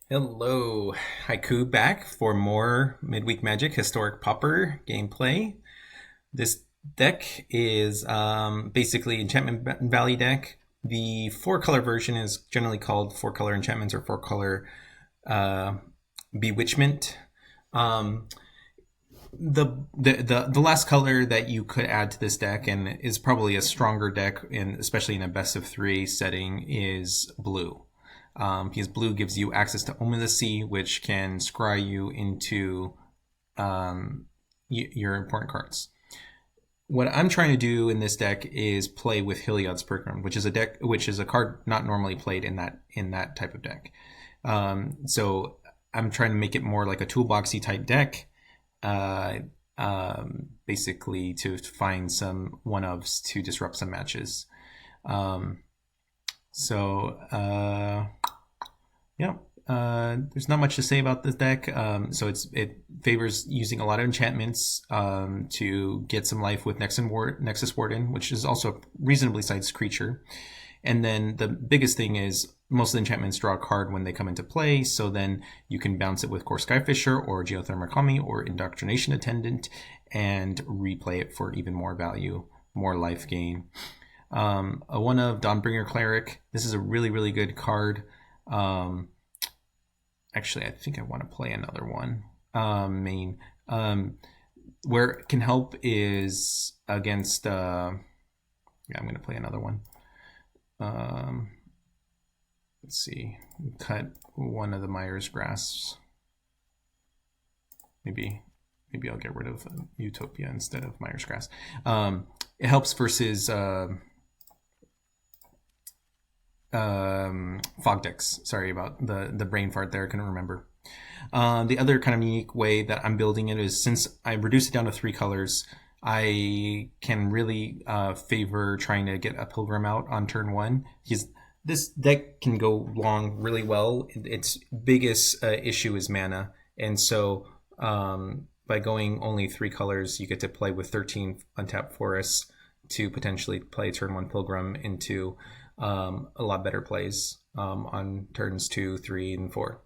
Hello, Haiku back for more Midweek Magic Historic Pauper gameplay. This deck is basically Enchantment Valley deck. The four-color version is generally called four-color enchantments or four-color bewitchment. Um, the last color that you could add to this deck, and is probably a stronger deck, especially in a best of three setting, is blue. Because blue gives you access to Omen of the Sea, which can scry you into your important cards. What I'm trying to do in this deck is play with Heliod's Pilgrim, which is a card not normally played in that type of deck. So I'm trying to make it more like a toolboxy type deck, basically to find some one-ofs to disrupt some matches. There's not much to say about this deck. It favors using a lot of enchantments to get some life with Nexus Warden, which is also a reasonably sized creature. And then the biggest thing is most of the enchantments draw a card when they come into play, so then you can bounce it with Kor Skyfisher or Geothermal Kami or Indoctrination Attendant and replay it for even more value, more life gain. A one of Dawnbringer Cleric. This is a really, really good card. Actually, I think I want to play another one. Main. Where it can help is against... I'm going to play another one. Let's see. Cut one of the Mire's Grasps. Maybe I'll get rid of Utopia instead of Mire's Grasp. It helps versus... fog decks. Sorry about the brain fart there. I couldn't remember. The other kind of unique way that I'm building it is, since I reduced it down to 3 colors, I can really favor trying to get a Pilgrim out on turn 1, because this deck can go long really well. Its biggest issue is mana, and so by going only 3 colors, you get to play with 13 untapped forests to potentially play turn 1 Pilgrim into a lot better plays on turns 2, 3, and 4.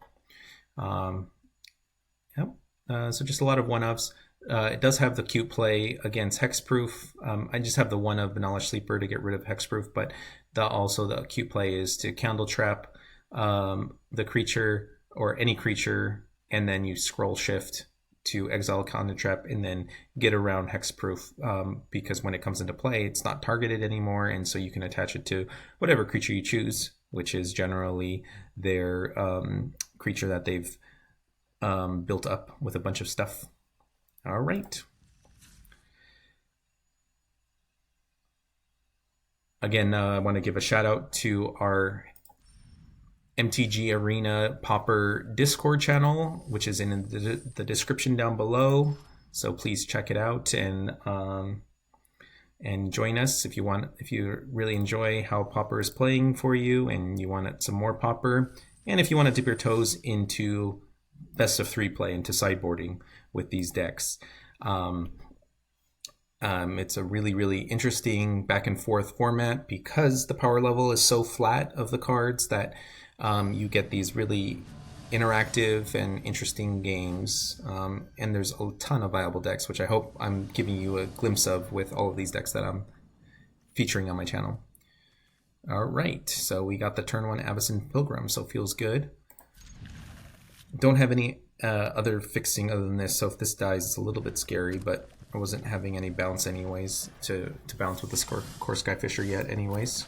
So just a lot of one-ofs. It does have the cute play against Hexproof. I just have the one of Banalish Sleeper to get rid of Hexproof, but also the cute play is to Candletrap the creature or any creature, and then you Scrollshift to exile Candletrap and then get around Hexproof, because when it comes into play, it's not targeted anymore, and so you can attach it to whatever creature you choose, which is generally their creature that they've built up with a bunch of stuff. All right. Again, I want to give a shout out to our MTG Arena Pauper Discord channel, which is in the description down below. So please check it out and join us if you want. If you really enjoy how Pauper is playing for you and you want some more Pauper, and if you want to dip your toes into best of 3 play, into sideboarding with these decks. It's a really, really interesting back and forth format because the power level is so flat of the cards that you get these really interactive and interesting games, and there's a ton of viable decks, which I hope I'm giving you a glimpse of with all of these decks that I'm featuring on my channel. All right, so we got the turn 1 Avacyn Pilgrim, so feels good. Don't have any other fixing other than this, so if this dies, it's a little bit scary, but I wasn't having any bounce anyways to bounce with the Kor Skyfisher yet anyways.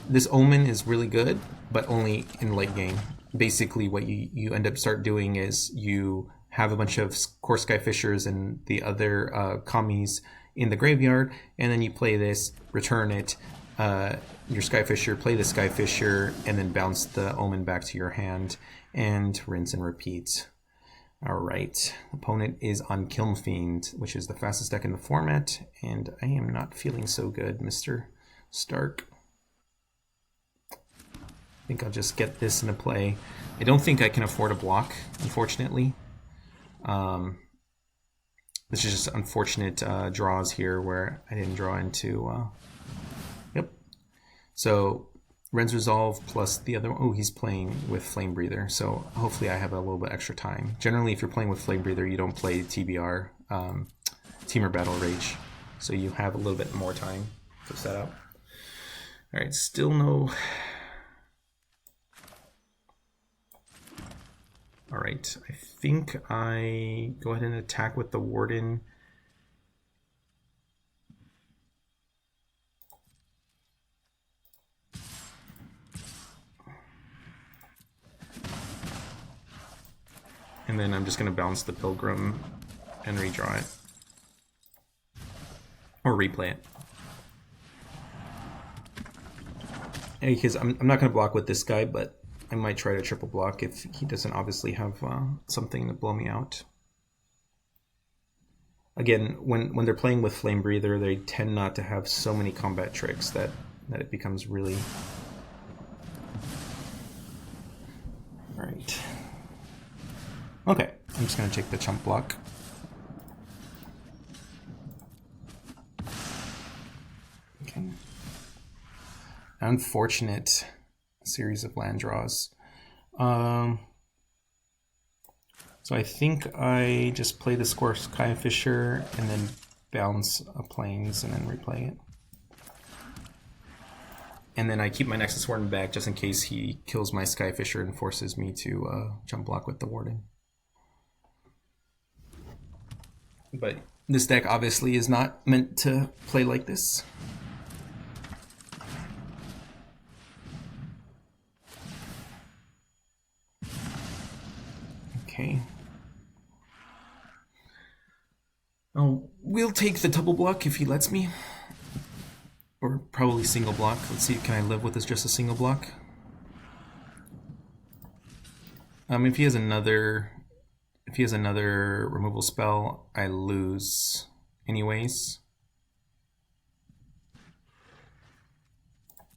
This Omen is really good, but only in late game. Basically, what you end up start doing is you have a bunch of Kor Skyfishers and the other Kamis in the graveyard, and then you play this, return it, your Skyfisher, play the Skyfisher, and then bounce the Omen back to your hand, and rinse and repeat. Alright, opponent is on Kiln Fiend, which is the fastest deck in the format, and I am not feeling so good, Mr. Stark. I think I'll just get this into play. I don't think I can afford a block, unfortunately. This is just unfortunate draws here where I didn't draw into... Yep. So Ren's Resolve plus the other one. Oh, he's playing with Flame Breather, so hopefully I have a little bit extra time. Generally, if you're playing with Flame Breather, you don't play TBR, Temur Battle Rage, so you have a little bit more time to set up. All right, still no. All right, I think I go ahead and attack with the Warden. And then I'm just going to bounce the Pilgrim and redraw it. Or replay it. Because I'm not going to block with this guy, but I might try to triple block if he doesn't obviously have something to blow me out. Again, when they're playing with Flame Breather, they tend not to have so many combat tricks that it becomes really... Alright. Okay, I'm just going to take the chump block. Okay. Unfortunate series of land draws. So I think I just play the Kor Skyfisher and then bounce a Plains and then replay it. And then I keep my Nexus Warden back just in case he kills my Skyfisher and forces me to jump block with the Warden. But this deck obviously is not meant to play like this. Okay. Oh, we'll take the double block if he lets me. Or probably single block. Let's see, can I live with this just a single block? If he has another removal spell, I lose anyways.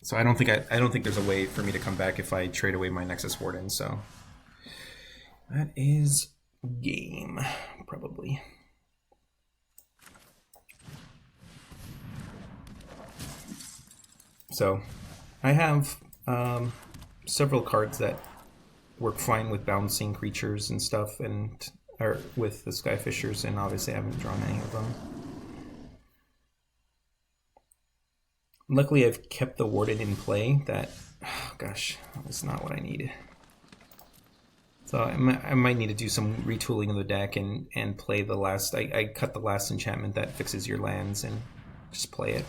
So I don't think there's a way for me to come back if I trade away my Nexus Warden, so that is game, probably. So I have several cards that work fine with bouncing creatures and stuff, and or with the Skyfishers, and obviously I haven't drawn any of them. Luckily, I've kept the Warden in play. That, oh gosh, that's not what I need. So I might need to do some retooling of the deck and play the last. I cut the last enchantment that fixes your lands and just play it.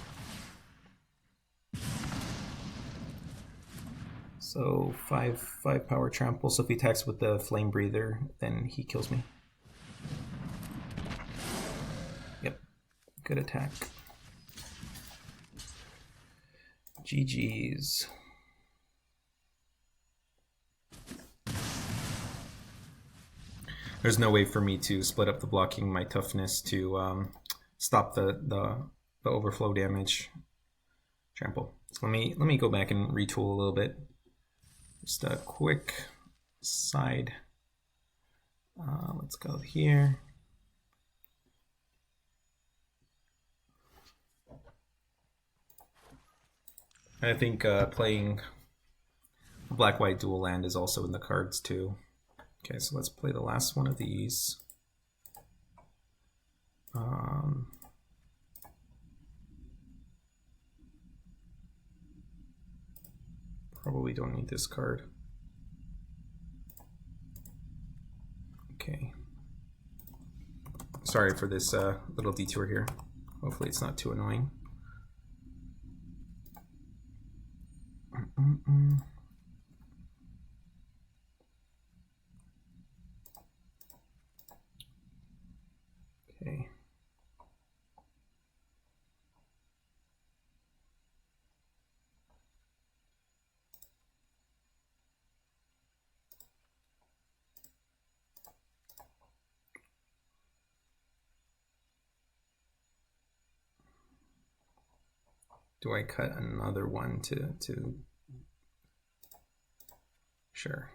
So 5 power trample. So if he attacks with the Flame Breather, then he kills me. Yep, good attack. GG's. There's no way for me to split up the blocking my toughness to stop the overflow damage trample. So let me go back and retool a little bit. Just a quick side. Let's go here. I think playing black-white dual land is also in the cards too. Okay, so let's play the last one of these. Probably don't need this card. Okay. Sorry for this little detour here. Hopefully it's not too annoying. Okay. Do I cut another one to Sure.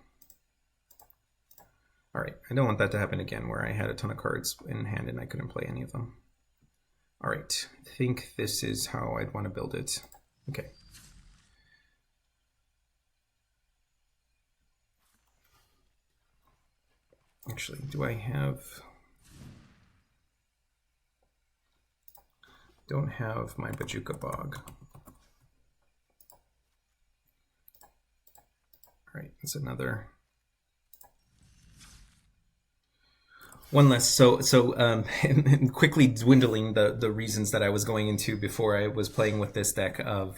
All right, I don't want that to happen again where I had a ton of cards in hand and I couldn't play any of them. All right, I think this is how I'd want to build it. Okay. Actually, do I have... Don't have my Bojuka Bog. All right, that's another... One less. So quickly dwindling the reasons that I was going into before I was playing with this deck of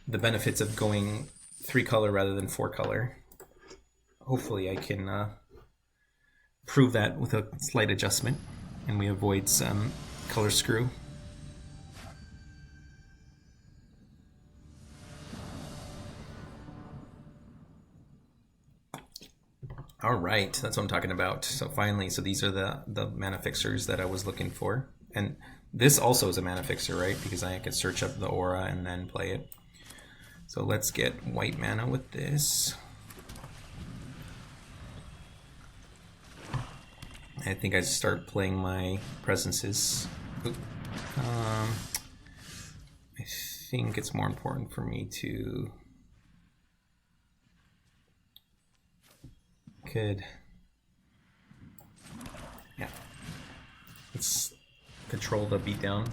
the benefits of going 3-color rather than 4-color. Hopefully I can prove that with a slight adjustment and we avoid some color screw. All right, that's what I'm talking about. So finally, so these are the mana fixers that I was looking for. And this also is a mana fixer, right? Because I could search up the aura and then play it. So let's get white mana with this. I think I start playing my presences. I think it's more important for me to... Yeah. Let's control the beatdown.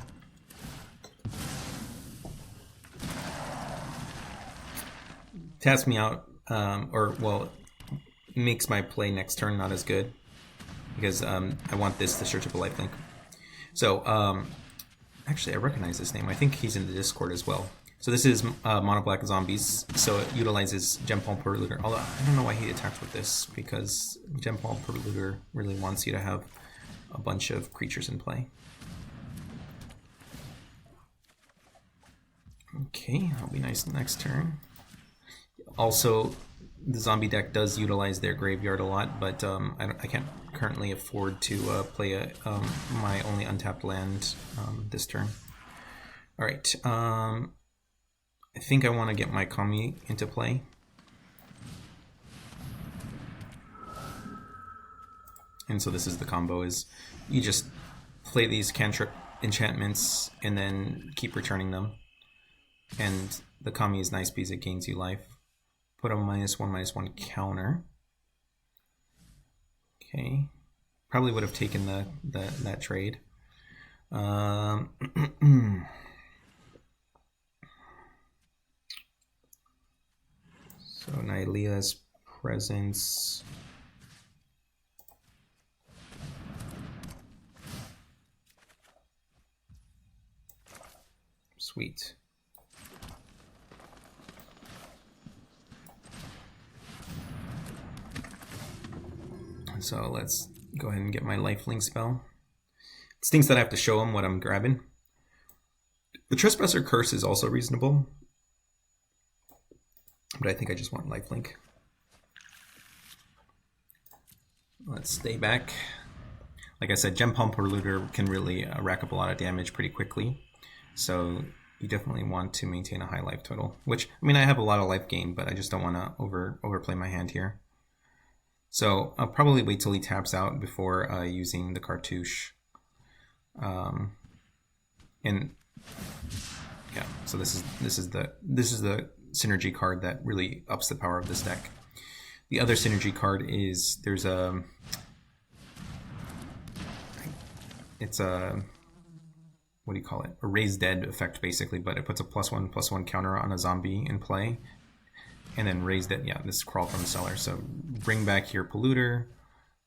Taps me out, makes my play next turn not as good because I want this to search up a lifelink. So, actually, I recognize this name. I think he's in the Discord as well. So this is Mono Black Zombies, so it utilizes Gempalm Looter. Although I don't know why he attacked with this, because Gempalm Looter really wants you to have a bunch of creatures in play. Okay, that'll be nice next turn. Also, the zombie deck does utilize their graveyard a lot, but I can't currently afford to play my only untapped land this turn. All right. I think I want to get my Kami into play. And so this is the combo, is you just play these cantrip enchantments and then keep returning them. And the Kami is nice because it gains you life. Put a -1/-1 counter. Okay. Probably would have taken that trade. So Nylea's presence. Sweet. So let's go ahead and get my lifelink spell. It stinks that I have to show him what I'm grabbing. The Trespasser Curse is also reasonable, but I think I just want lifelink. Let's stay back. Like I said, Gempalm Looter can really rack up a lot of damage pretty quickly. So you definitely want to maintain a high life total. Which, I mean, I have a lot of life gain, but I just don't want to overplay my hand here. So I'll probably wait till he taps out before using the Cartouche. And yeah, so this is the synergy card that really ups the power of this deck. The other synergy card is it's a what do you call it? A Raise Dead effect basically, but it puts a +1/+1 counter on a zombie in play. And then Raise Dead, yeah, this is Crawl from the Cellar. So bring back your Polluter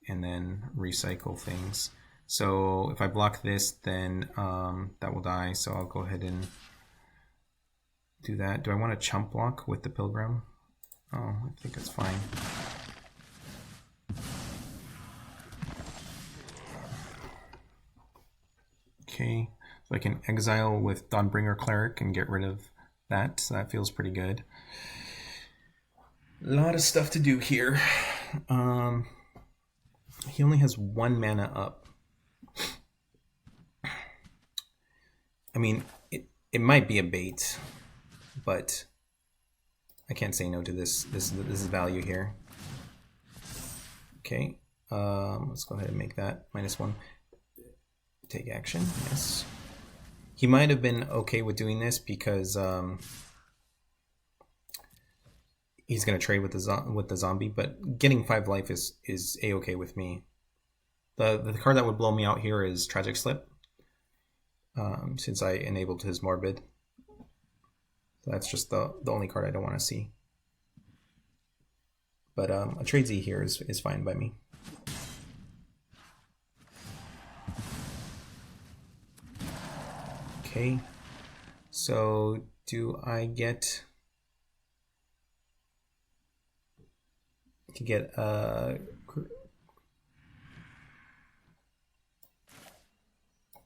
and then recycle things. So if I block this, then that will die. So I'll go ahead and do that. Do I want to chump block with the Pilgrim? Oh, I think that's fine. Okay, so I can exile with A-Dawnbringer Cleric and get rid of that. So that feels pretty good. A lot of stuff to do here. He only has 1 mana up. I mean, it might be a bait, but I can't say no to this. This is value here. Okay, let's go ahead and make that -1. Take action, yes. He might have been okay with doing this because he's gonna trade with the zombie, but getting 5 life is a-okay with me. The card that would blow me out here is Tragic Slip, since I enabled his Morbid. That's just the only card I don't want to see. But a trade Z here is fine by me. Okay, so do I get to get a?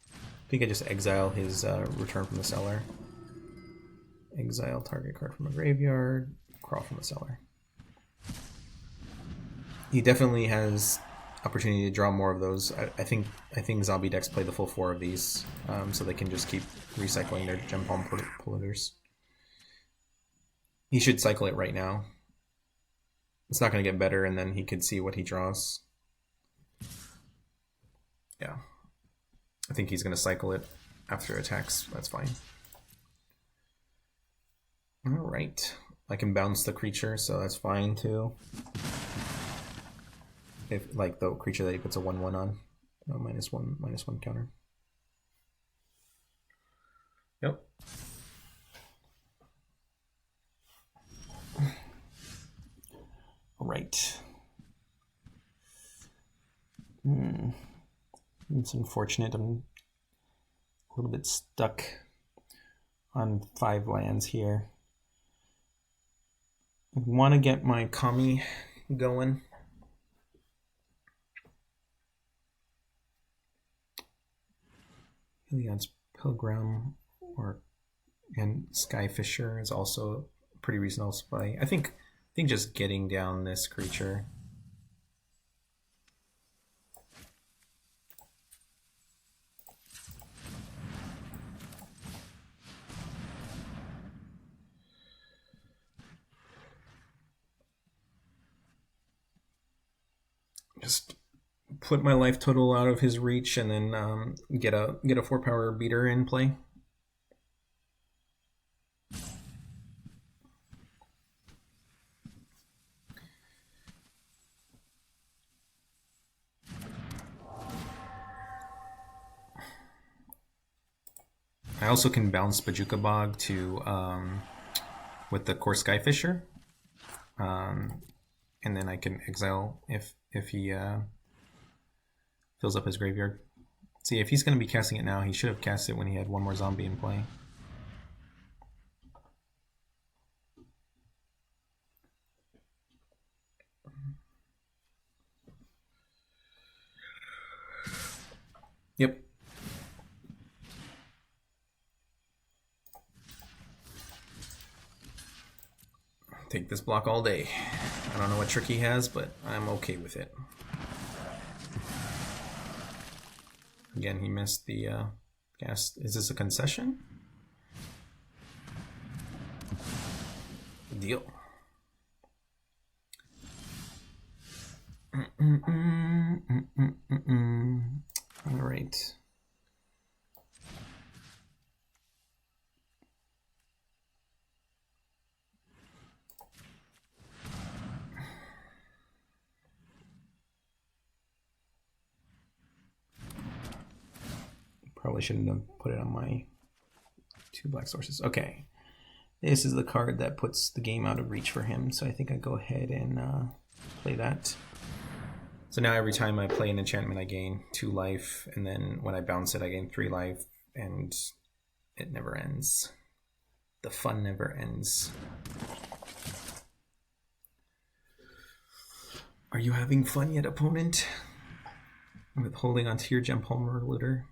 I think I just exile his Return from the Cellar. Exile target card from a graveyard. Crawl from the cellar. He definitely has opportunity to draw more of those. I think zombie decks play the full 4 of these, so they can just keep recycling their Gem Palm Polluters. He should cycle it right now. It's not going to get better, and then he could see what he draws. Yeah. I think he's going to cycle it after attacks. That's fine. Alright. I can bounce the creature, so that's fine too. If like the creature that he puts a 1/1 on. No, -1 counter. Yep. Right. It's unfortunate. I'm a little bit stuck on 5 lands here. I want to get my Kami going. Heliod's Pilgrim and Skyfisher is also a pretty reasonable play. I think just getting down this creature. Just put my life total out of his reach, and then get a 4-power beater in play. I also can bounce Bojuka Bog to with the Kor Skyfisher, and then I can exile if he fills up his graveyard. See, if he's going to be casting it now, he should have cast it when he had 1 more zombie in play. Yep. Take this block all day. I don't know what trick he has, but I'm okay with it. Again, he missed the gas. Is this a concession? Deal. All right. Probably shouldn't have put it on my 2 black sources. Okay. This is the card that puts the game out of reach for him, so I think I go ahead and play that. So now every time I play an enchantment, I gain 2 life, and then when I bounce it, I gain 3 life, and it never ends. The fun never ends. Are you having fun yet, opponent? With holding onto your Gem Palmer looter?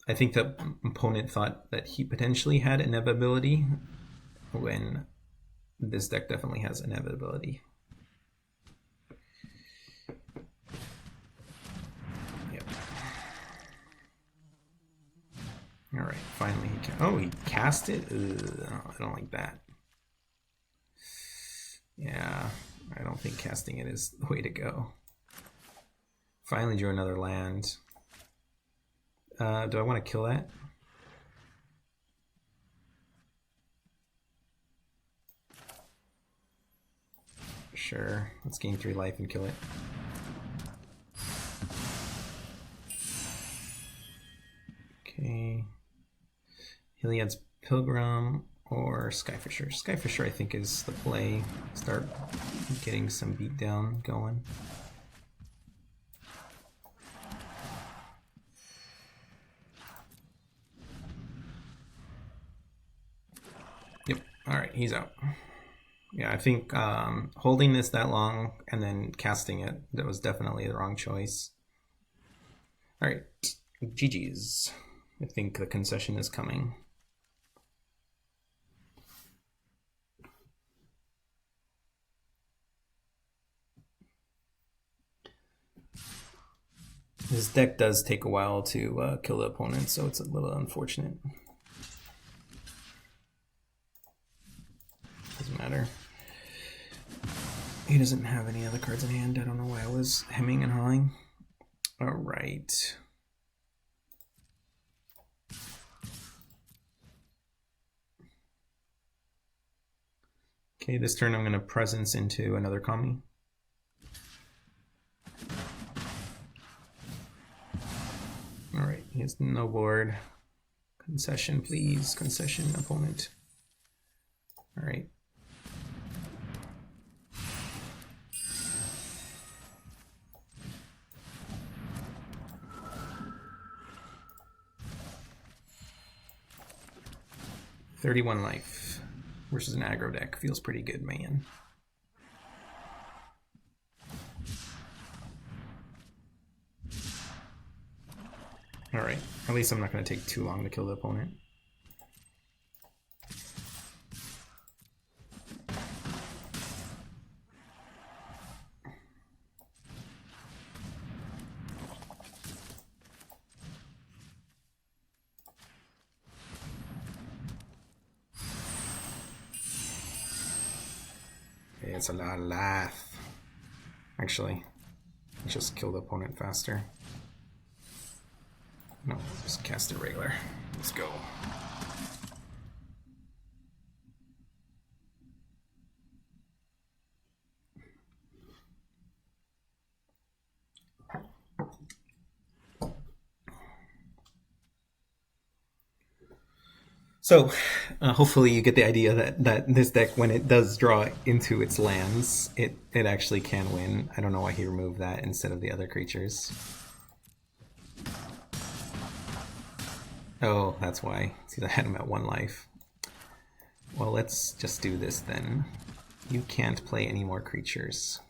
I think the opponent thought that he potentially had inevitability, when this deck definitely has inevitability. Yep. All right, finally he he cast it? Ugh, I don't like that. Yeah, I don't think casting it is the way to go. Finally drew another land. Do I want to kill that? Sure, let's gain 3 life and kill it. Okay. Heliod's Pilgrim or Skyfisher. Skyfisher, I think, is the play. Start getting some beatdown going. Yep. All right, he's out. Yeah, I think holding this that long and then casting it, that was definitely the wrong choice. All right, GG's. I think the concession is coming. This deck does take a while to kill the opponent, so it's a little unfortunate. Doesn't matter. He doesn't have any other cards in hand. I don't know why I was hemming and hawing. All right. Okay, this turn I'm going to presence into another Kami. All right, he has no board. Concession, please. Concession, opponent. All right. $31 life versus an aggro deck. Feels pretty good, man. All right, at least I'm not going to take too long to kill the opponent. Okay, it's a lot of life. Actually, let's just kill the opponent faster. No, just cast it regular. Let's go. So, hopefully you get the idea that this deck, when it does draw into its lands, it actually can win. I don't know why he removed that instead of the other creatures. Oh, that's why. See, I had him at 1 life. Well, let's just do this then. You can't play any more creatures.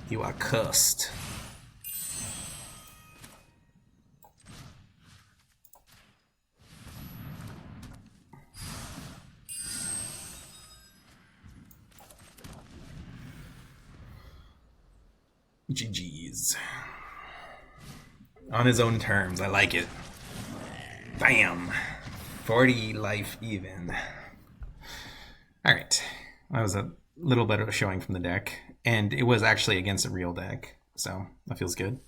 You are cursed. GG's. On his own terms, I like it. Bam! 40 life even. Alright. That was a little bit of a showing from the deck. And it was actually against a real deck, so that feels good.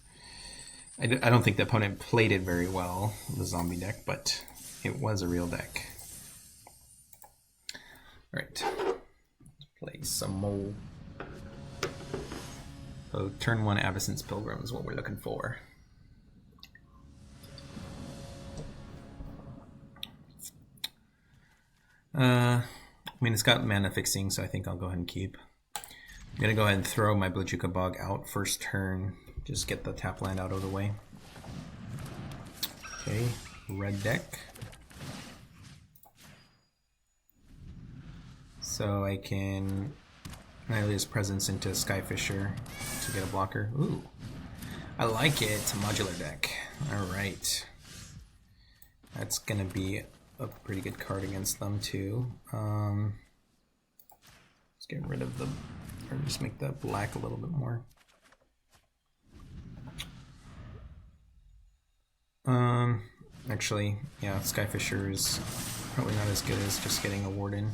I don't think the opponent played it very well, the zombie deck, but it was a real deck. Alright. Play some more. So turn 1 Avacyn's Pilgrim is what we're looking for. I mean, it's got mana fixing, so I think I'll go ahead and keep. I'm going to go ahead and throw my Bojuka Bog out first turn. Just get the tap land out of the way. Okay, red deck. So I can Nylea's Presence into Skyfisher to get a blocker. Ooh, I like it. It's a modular deck. Alright. That's going to be a pretty good card against them too. Let's get rid of the, or just make the black a little bit more. Actually, yeah, Skyfisher is probably not as good as just getting a Warden.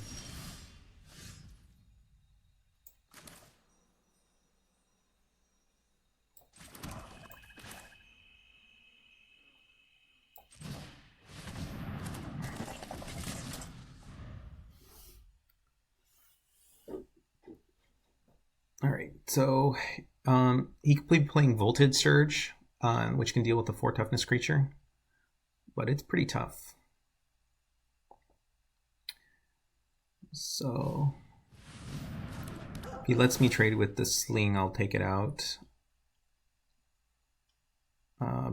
All right, so he could be playing Voltage Surge, which can deal with the 4 toughness creature, but it's pretty tough. So if he lets me trade with the Sling, I'll take it out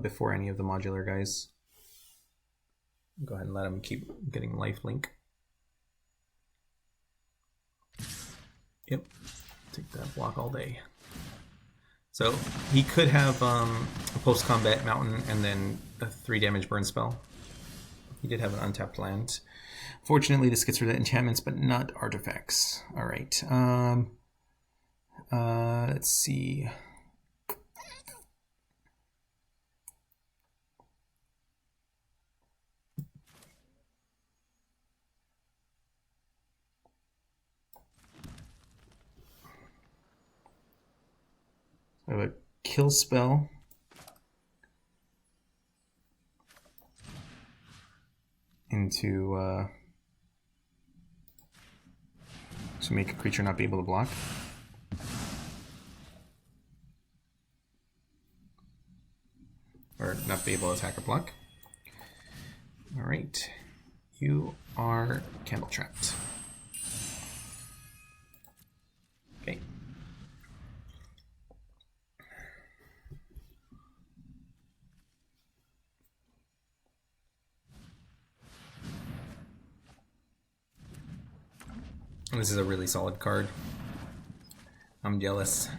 before any of the modular guys. Go ahead and let him keep getting lifelink. Yep, take that block all day. So he could have a post-combat mountain and then a 3 damage burn spell. He did have an untapped land. Fortunately, this gets rid of enchantments, but not artifacts. All right. Let's see. I have a kill spell. Into to make a creature not be able to block. Or not be able to attack or block. Alright. You are Candletrapped. Okay. This is a really solid card. I'm jealous.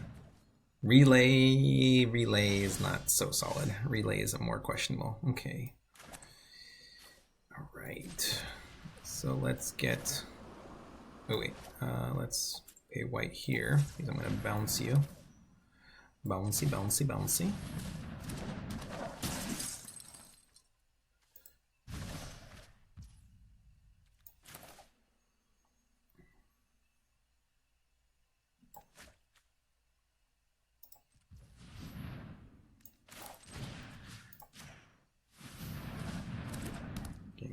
Relay is not so solid. Relay is a more questionable. Okay. All right. So let's get. Oh wait. Let's pay white here because I'm going to bounce you. Bouncy, bouncy, bouncy.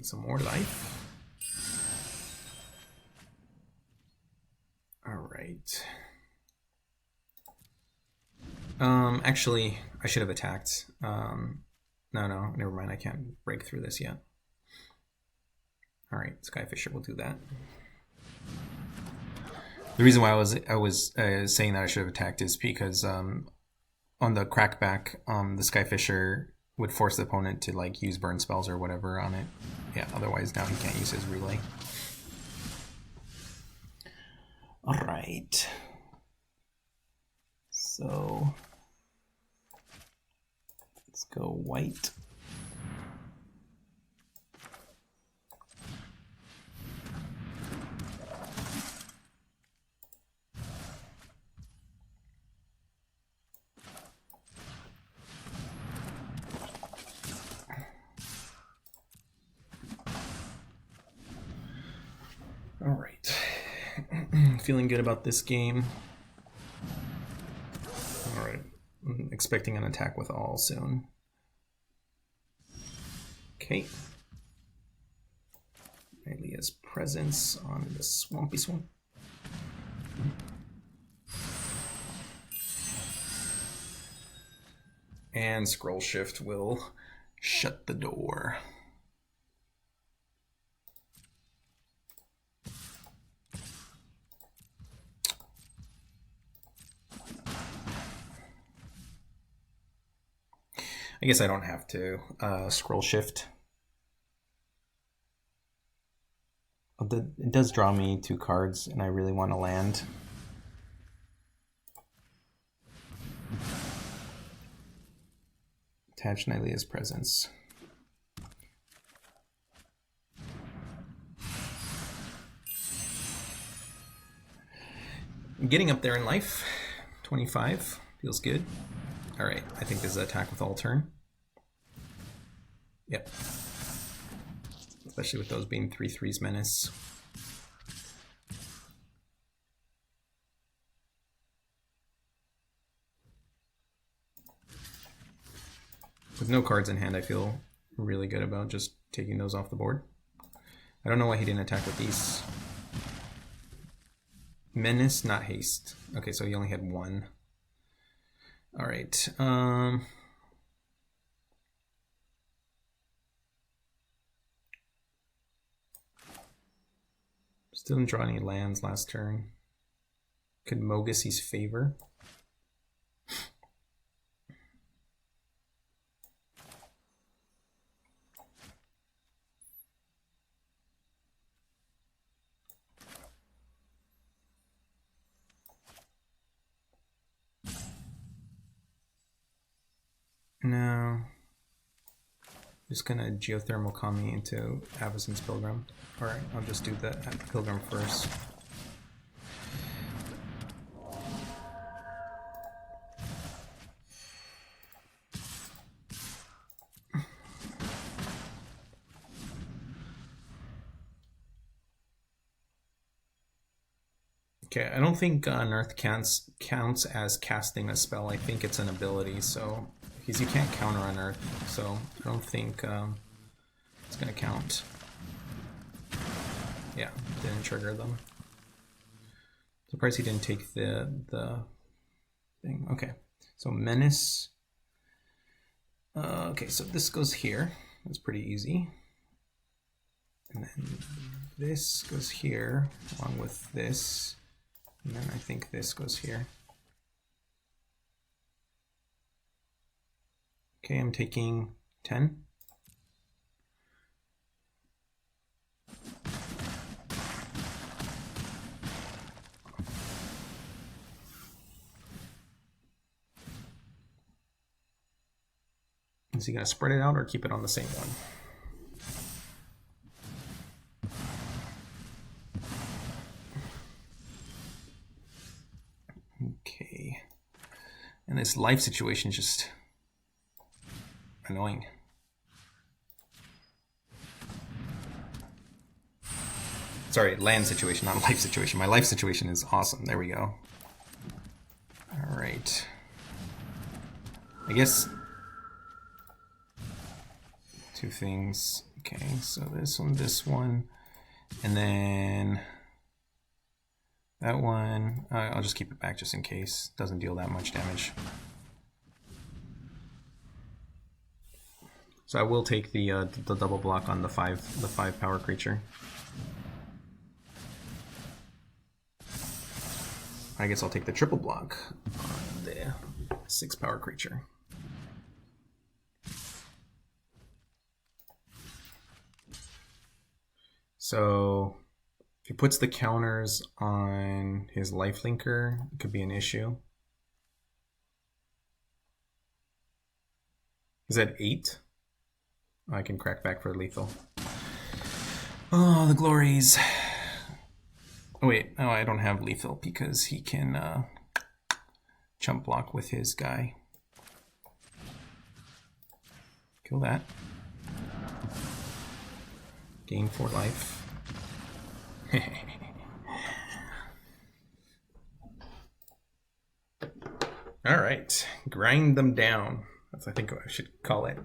Some more life. All right. Actually, I should have attacked. No, never mind. I can't break through this yet. All right, Skyfisher will do that. The reason why I was saying that I should have attacked is because on the crackback, the Skyfisher would force the opponent to like use burn spells or whatever on it. Yeah, otherwise now he can't use his relay. All right. So let's go white. All right, feeling good about this game. All right, I'm expecting an attack with all soon. Okay. Nylea's presence on the swampy swamp. And Scrollshift will shut the door. I guess I don't have to Scrollshift. It does draw me 2 cards, and I really want to land. Attach Nylea's presence. I'm getting up there in life. 25 feels good. All right, I think this is attack with all turn. Yep. Especially with those being 3/3s menace. With no cards in hand, I feel really good about just taking those off the board. I don't know why he didn't attack with these. Menace, not haste. Okay, so he only had one. All right. Still didn't draw any lands last turn. Could Mogis his favor? No. Just gonna Geothermal Kami into Avacyn's Pilgrim. Alright, I'll just do the Pilgrim first. Okay, I don't think Unearth counts as casting a spell. I think it's an ability, so because you can't counter Unearth, so I don't think it's gonna count. Yeah, didn't trigger them. Surprised he didn't take the thing. Okay, so Menace. Okay, so this goes here. That's pretty easy. And then this goes here along with this. And then I think this goes here. Okay, I'm taking 10. Is he going to spread it out or keep it on the same one? Okay. And this life situation is just annoying. Sorry, land situation, not life situation. My life situation is awesome. There we go. All right. I guess two things. Okay, so this one, and then that one. I'll just keep it back just in case. Doesn't deal that much damage. So I will take the double block on the five power creature. I guess I'll take the triple block on the 6 power creature. So if he puts the counters on his lifelinker, it could be an issue. Is that 8? Oh, I can crack back for lethal. Oh, the glories. Oh wait, no, I don't have lethal because he can chump block with his guy. Kill that. Gain 4 life. Alright, grind them down. That's I think what I should call it.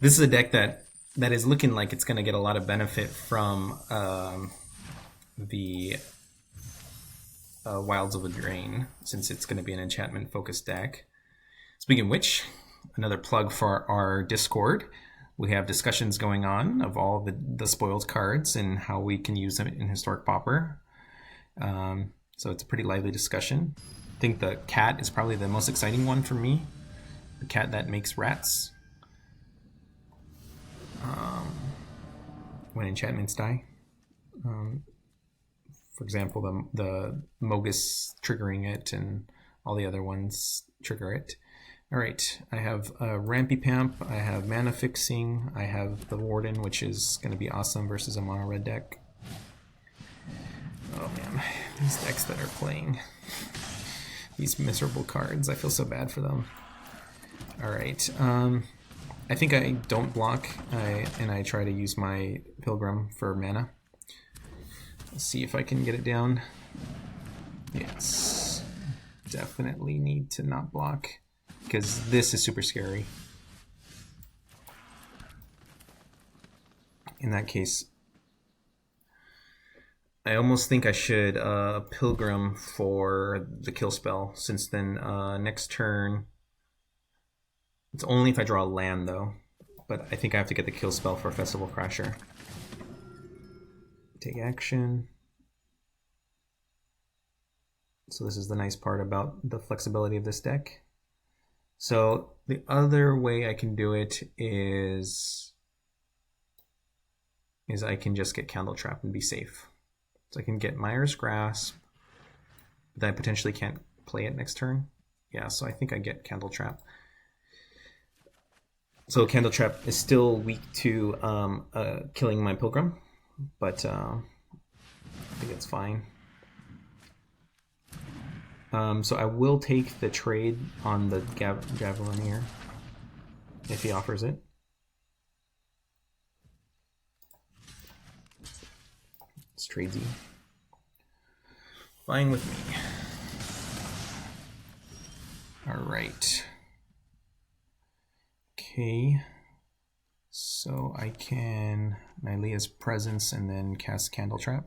This is a deck that is looking like it's going to get a lot of benefit from the Wilds of the Drain, since it's going to be an enchantment focused deck. Speaking of which, another plug for our Discord. We have discussions going on of all the spoiled cards and how we can use them in Historic Pauper. So it's a pretty lively discussion. I think the cat is probably the most exciting one for me. The cat that makes rats. When enchantments die. For example, the Mogis triggering it and all the other ones trigger it. Alright, I have Rampy Pamp, I have Mana Fixing, I have the Warden, which is going to be awesome versus a mono red deck. Oh man, these decks that are playing these miserable cards, I feel so bad for them. Alright, I think I don't block, and I try to use my Pilgrim for mana. Let's see if I can get it down. Yes, definitely need to not block, because this is super scary. In that case, I almost think I should Pilgrim for the kill spell, since then next turn... It's only if I draw a land, though. But I think I have to get the kill spell for Festival Crasher. Take action. So this is the nice part about the flexibility of this deck. So the other way I can do it is I can just get Candletrap and be safe. So I can get Mire's Grasp, but then I potentially can't play it next turn. Yeah, so I think I get Candletrap. So Candletrap is still weak to killing my Pilgrim, but I think it's fine. So I will take the trade on the Javelineer if he offers it. It's tradesy. Fine with me. All right. Okay. So I can Nylea's Presence and then cast Candletrap.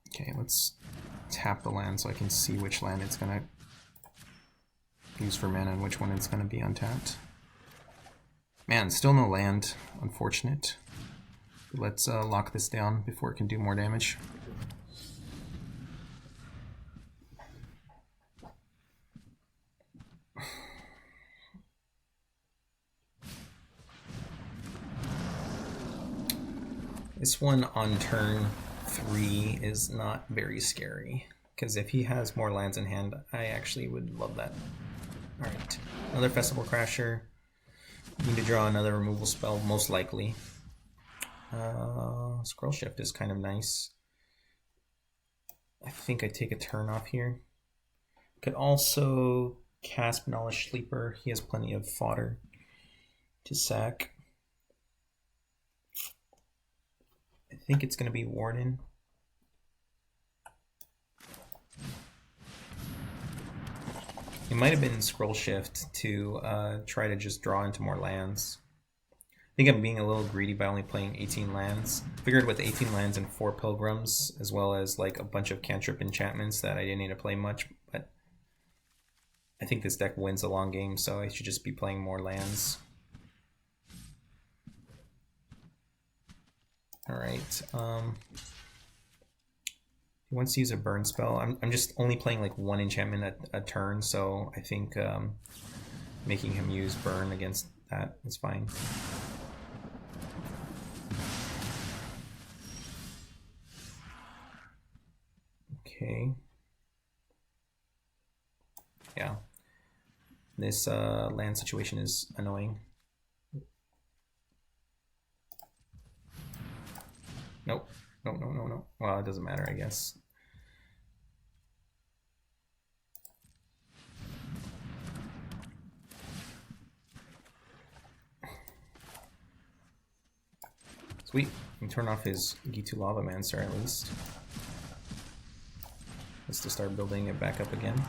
Okay, let's tap the land so I can see which land it's gonna use for mana and which one it's gonna be untapped. Man, still no land. Unfortunate. Let's lock this down before it can do more damage. This one on turn 3 is not very scary, because if he has more lands in hand, I actually would love that. Alright, another Festival Crasher. Need to draw another removal spell, most likely. Scrollshift is kind of nice. I think I take a turn off here. Could also cast Knowledge Sleeper. He has plenty of fodder to sack. I think it's going to be Warden. It might have been Scrollshift to try to just draw into more lands. I think I'm being a little greedy by only playing 18 lands. Figured with 18 lands and 4 Pilgrims, as well as like a bunch of cantrip enchantments, that I didn't need to play much, but I think this deck wins a long game, so I should just be playing more lands. Alright, he wants to use a burn spell. I'm just only playing like 1 enchantment at a turn, so I think making him use burn against that is fine. Okay. Yeah. This land situation is annoying. Nope. No. Well, it doesn't matter, I guess. Sweet. We can turn off his Gitu Lavamancer at least. Let's just start building it back up again.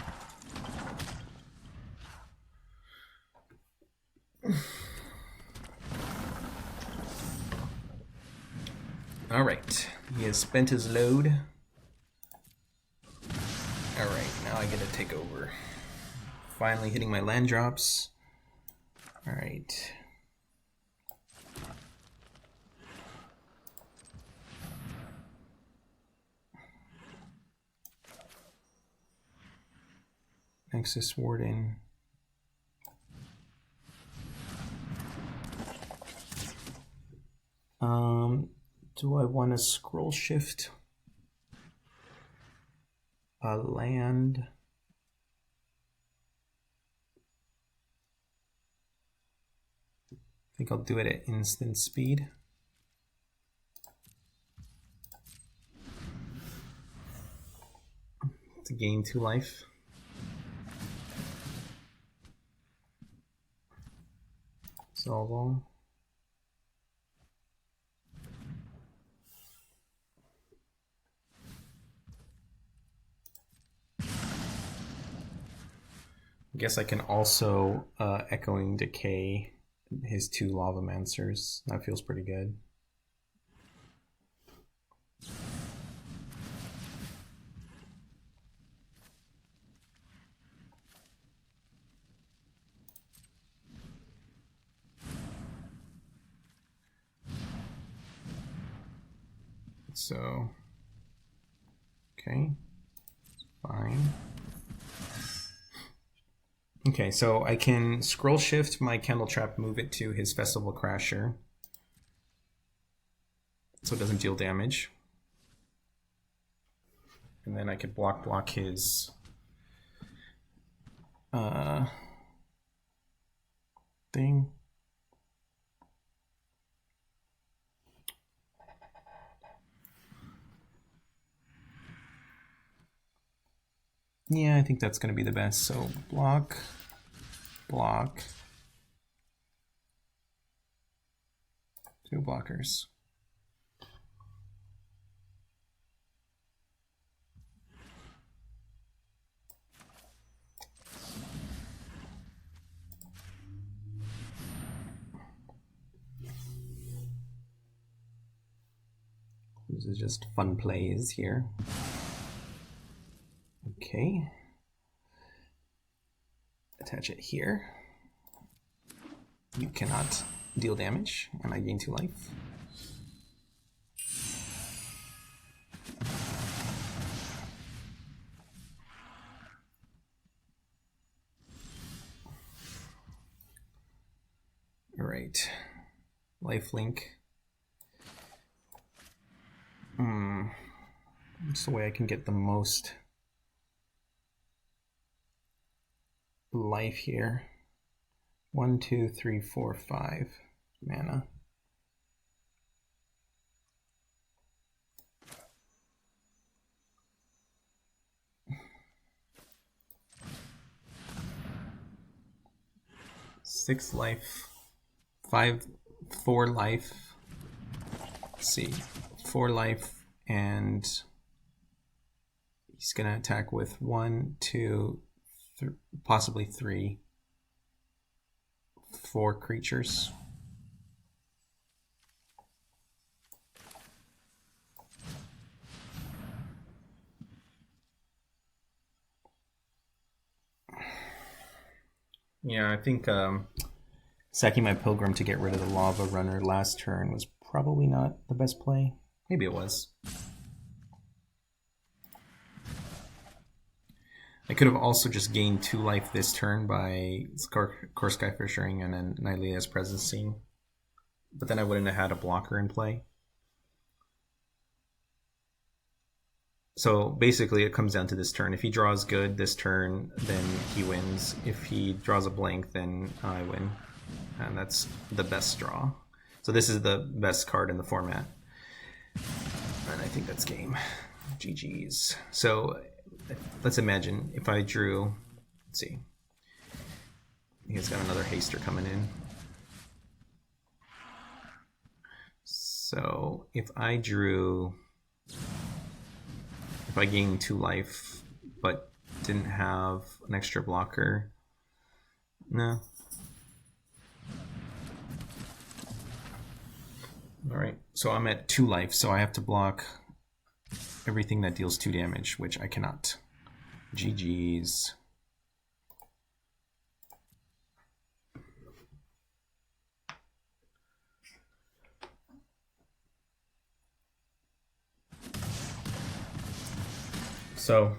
Alright, he has spent his load. Alright, now I get to take over. Finally hitting my land drops. Alright. Nexus Warden. Do I want to Scrollshift a land? I think I'll do it at instant speed. To gain 2 life. Solve all. I guess I can also Echoing Decay his 2 Lavamancers. That feels pretty good. So, okay, fine. Okay, so I can scroll shift my Candletrap, move it to his Festival Crasher, so it doesn't deal damage. And then I could block his thing. Yeah, I think that's going to be the best. So block. Two blockers. This is just fun plays here. Okay. Attach it here. You cannot deal damage, and I gain 2 life. Alright. Lifelink. It's the way I can get the most life here. 1, 2, 3, 4, 5 mana. Six life, 4 life. Let's see, 4 life, and he's gonna attack with 1, 2, possibly 3, 4 creatures. Yeah, I think sacking my Pilgrim to get rid of the Lava Runner last turn was probably not the best play. Maybe it was. I could have also just gained 2 life this turn by Kor Skyfishing and then Nylea's Presence Scene. But then I wouldn't have had a blocker in play. So basically it comes down to this turn. If he draws good this turn, then he wins. If he draws a blank, then I win. And that's the best draw. So this is the best card in the format. And I think that's game. GG's. So let's imagine if I drew, let's see. He's got another haster coming in. So if I drew, if I gained 2 life, but didn't have an extra blocker, no. All right, so I'm at 2 life, so I have to block everything that deals 2 damage, which I cannot. GG's. So,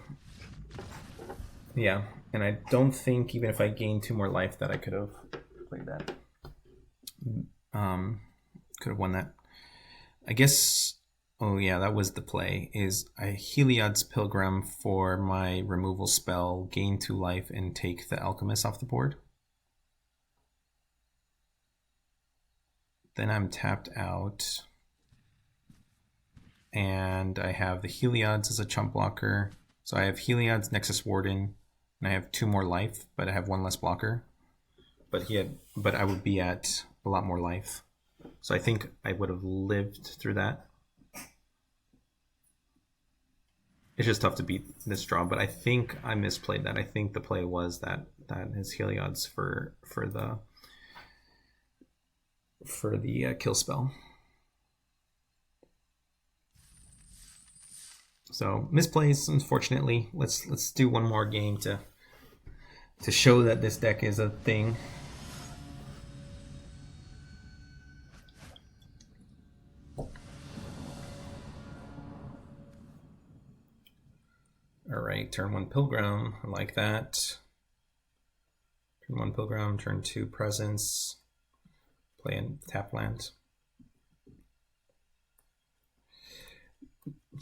yeah, and I don't think even if I gained 2 more life that I could have played that. Could have won that. I guess, oh yeah, that was the play, is I Heliod's Pilgrim for my removal spell, gain 2 life, and take the Alchemist off the board. Then I'm tapped out. And I have the Heliod's as a chump blocker. So I have Heliod's, Nexus Warden, and I have 2 more life, but I have 1 less blocker. But I would be at a lot more life. So I think I would have lived through that. It's just tough to beat this draw, but I think I misplayed that. I think the play was that his Heliod's for the kill spell. So misplays, unfortunately. Let's do one more game to show that this deck is a thing. Alright, turn 1 Pilgrim, I like that. Turn 1 Pilgrim, turn 2 Presence, play in tap land.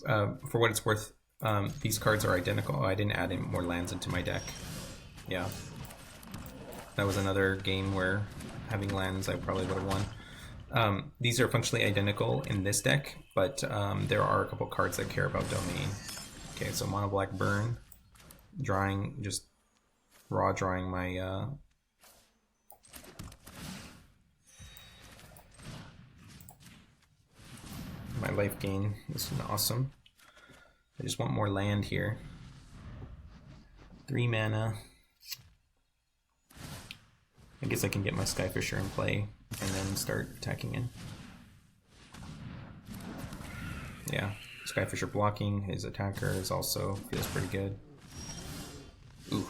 For what it's worth, these cards are identical. Oh, I didn't add any more lands into my deck. Yeah. That was another game where having lands I probably would have won. These are functionally identical in this deck, but there are a couple cards that care about domain. Okay, so mono black burn, drawing, just raw drawing my my life gain. This is awesome. I just want more land here. 3 mana. I guess I can get my Skyfisher in play and then start attacking in. Yeah. Skyfisher blocking his attacker is also feels pretty good. Ooh.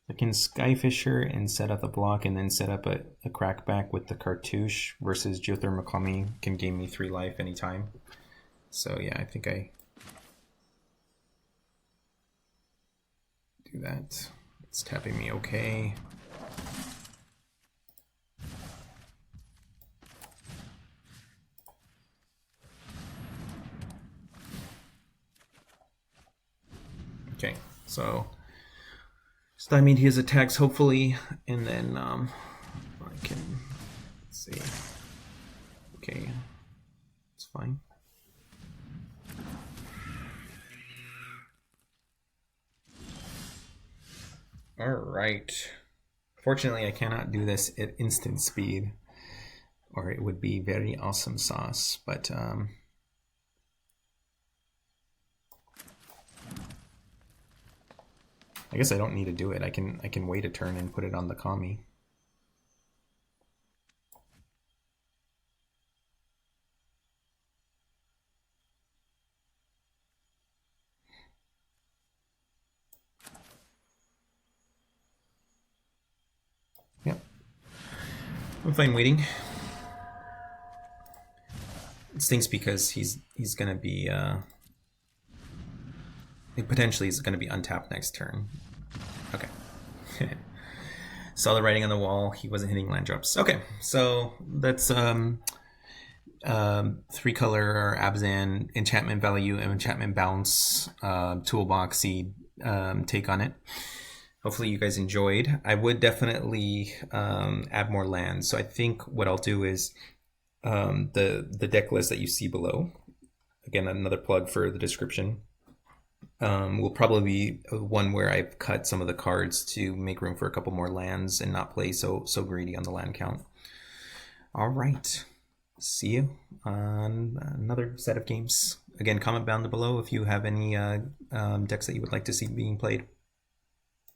I can Skyfisher and set up a block and then set up a crackback with the Cartouche versus Geothermal Kami can gain me 3 life anytime. So yeah, I think I do that. It's tapping me okay. Okay, so stymied his attacks hopefully, and then I can, let's see. Okay, it's fine. All right. Fortunately, I cannot do this at instant speed, or it would be very awesome sauce. But I guess I don't need to do it. I can wait a turn and put it on the Kami. Yep. I'm fine waiting. It stinks because he's gonna be potentially is going to be untapped next turn. Okay. Saw the writing on the wall. He wasn't hitting land drops. Okay, so that's 3-color Abzan, enchantment value, and enchantment bounce, toolboxy take on it. Hopefully you guys enjoyed. I would definitely add more lands. So I think what I'll do is the deck list that you see below. Again, another plug for the description. Will probably be one where I've cut some of the cards to make room for a couple more lands and not play so greedy on the land count. All right, see you on another set of games. Again, comment down below if you have any decks that you would like to see being played.